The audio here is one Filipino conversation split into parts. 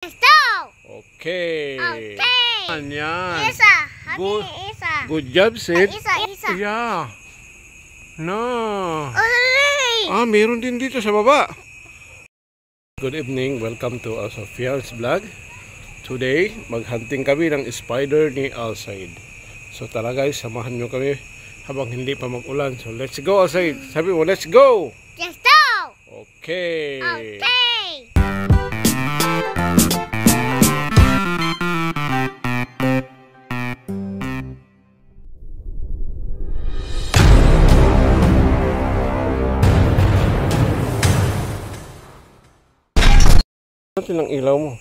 Go! Okay. Okay. Yan. Isa. Good. Isa. Good job, Sid. Isa. Yeah. No. Oh, Meron din dito sa baba. Good evening. Welcome to Sofia's vlog. Today, maghunting kami ng spider ni Alcide. So tara guys, samahan nyo kami habang hindi pa mag-ulan. So let's go, Alcide. Sabi mo, let's go! Let's go! Okay. Okay. Natin ang ilaw mo.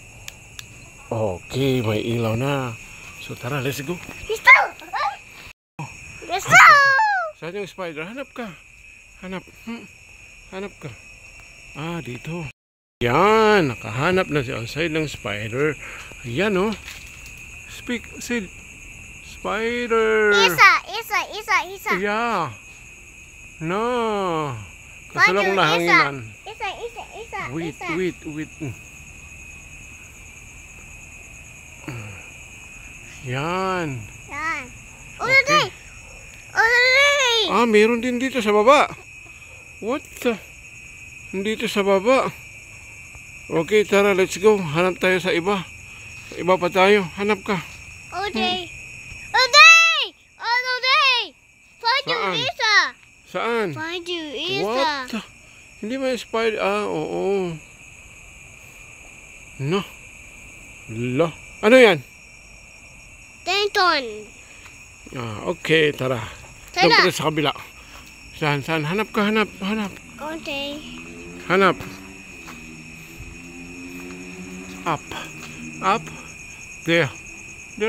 Okay, may ilaw na. So tara, let's go. Let's go! Let's go! Saan yung spider? Hanap ka. Hanap. Hanap ka. Dito. Yan, nakahanap na si Alcide ng spider. Ayan, oh. Speak, Sid. Spider. Isa. Yeah. No. Kaso lang nahanginan. Isa. Wait. Yan. Okay. Meron din dito sa baba. What the? Dito sa baba. Okay, tara, let's go. Hanap tayo sa iba. Sa iba pa tayo. Hanap ka. Oday! Find you, Saan? Isa! Saan? Find you, Isa! What the? Hindi may spider. Oo. No. Lo. Ano yan? Denton! Okay, tara. Doon pa tayo sa kabila. Saan? Hanap ka, hanap. Okay. Hanap. Up. There,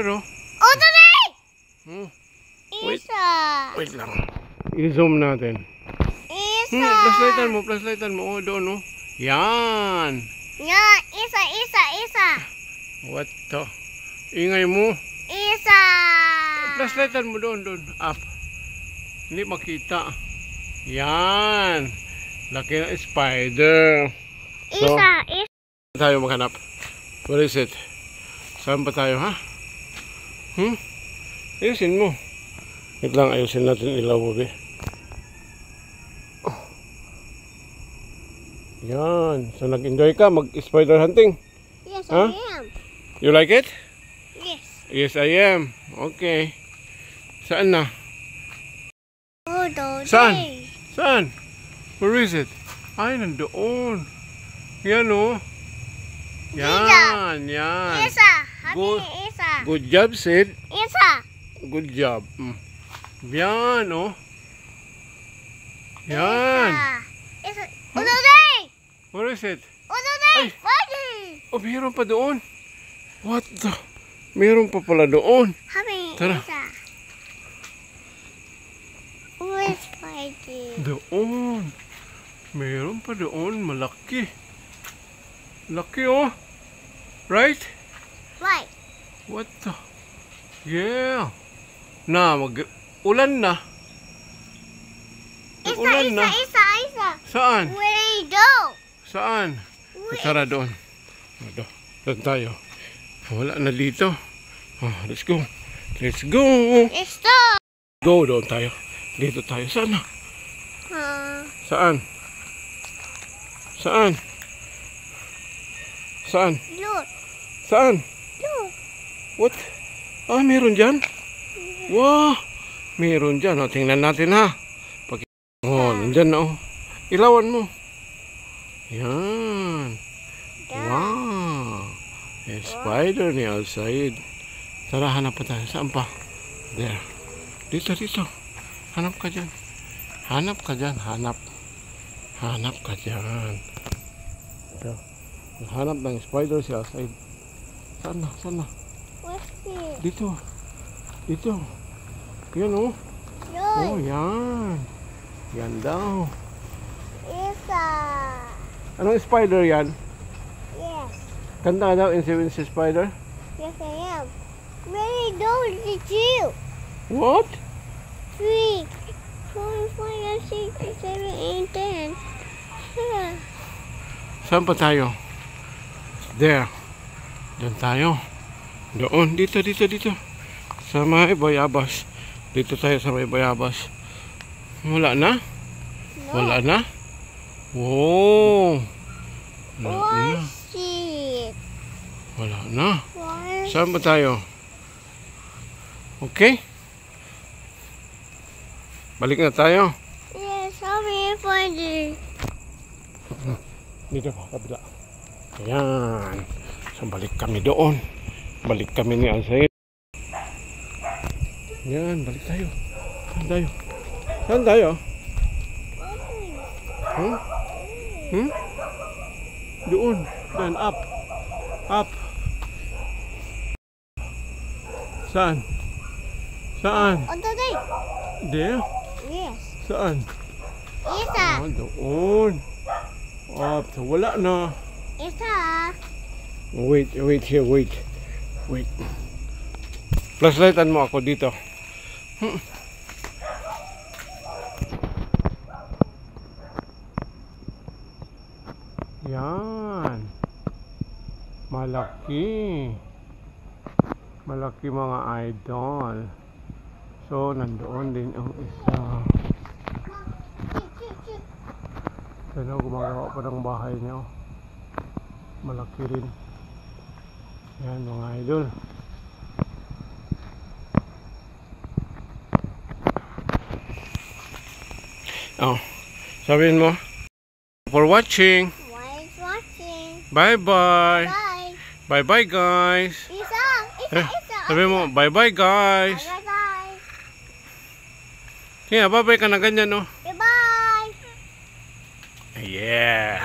oh. Oday! Wait. Isa! Wait lang. I-zoom natin. Isa! Flashlightan mo. Doon, oh. Yan. Yeah, Isa! What the? Ingay mo. Isa! Flashlightan mo doon. Up. Hindi makita. Yan. Laki ng spider. Isa! Tayo maghanap. Where is it? Saan pa tayo, ha? Ayusin mo. Wait lang, ayusin natin ilaw mo, be. Yan. So, nag-enjoy ka mag-spider hunting? Yes, Huh? I am. You like it? Yes. Yes, I am. Okay. Saan na? Saan? Where is it? Ay, nandoon. Yan, oh. Yan. Isa! Isa! Good job, Sid. Isa! Good job. Yan, oh. Yan. Isa! Oday! Where is it? Oday! Oh, meron pa doon. What the? Meron pa pala doon. Tara. Isa! Where's Spidey? Doon. Meron pa doon. Malaki. Laki, oh. Right? Right. What the? Yeah. Mag-ulan na. Isa! Saan? Where you go? Saan? Tara doon. Doon tayo. Wala na dito. Let's go. Let's go! Go, doon tayo. Dito tayo. Saan na? Saan? Look. Saan? What? Meron dyan? Wow! Meron dyan. Tingnan natin, ha? Nandyan na, oh. Ilawan mo. Yan. Wow! Spider ni Alcide. Tara, hanap pa tayo. Saan pa? There. Dito. Hanap ka dyan. Hanap ka dyan. Hanap ng spider si Alcide. Saan na? What's this? Dito. Yan, oh. Oh, Look. yan. Yan daw. Isa! Anong spider yan? Yes. Kanta ka daw, Incy Spider? Yes, I am. Where you go? Did you? What? 3, 4, 5, 6, 7, 8, 10. Saan pa tayo? There. Doon tayo. Doon. Dito. Sa may bayabas. Dito tayo sa may bayabas. Wala na? No. Wala na? Wow. Wala na. What's it? Wala na. What? Saan ba tayo? Okay? Balik na tayo. Yes, sorry for the... Dito pa, kabila. Ayan. So, balik kami doon. Balik kami ni Alsaid. Ayan, balik tayo. Saan tayo? Saan tayo? Hmm? Hmm? Doon. Doon, up. Up. Saan? Saan? On the day. There? Yes. Saan? Isa. Ah, doon. Up. So, wala na. Isa. Wait here, wait. Flashlightan mo ako dito. Yan. Malaki. Malaki mga idol. So, nandoon din ang isa. Pero gumagawa pa ng bahay niya. Malaki rin. Yan mga idol. Oh, sabihin mo. For watching. Why is watching? Bye bye. Bye. Bye bye guys. Isa. Sabi mo, bye bye guys. Bye bye. Kaya bye bye ka na ganyan, no? Bye bye. Yeah.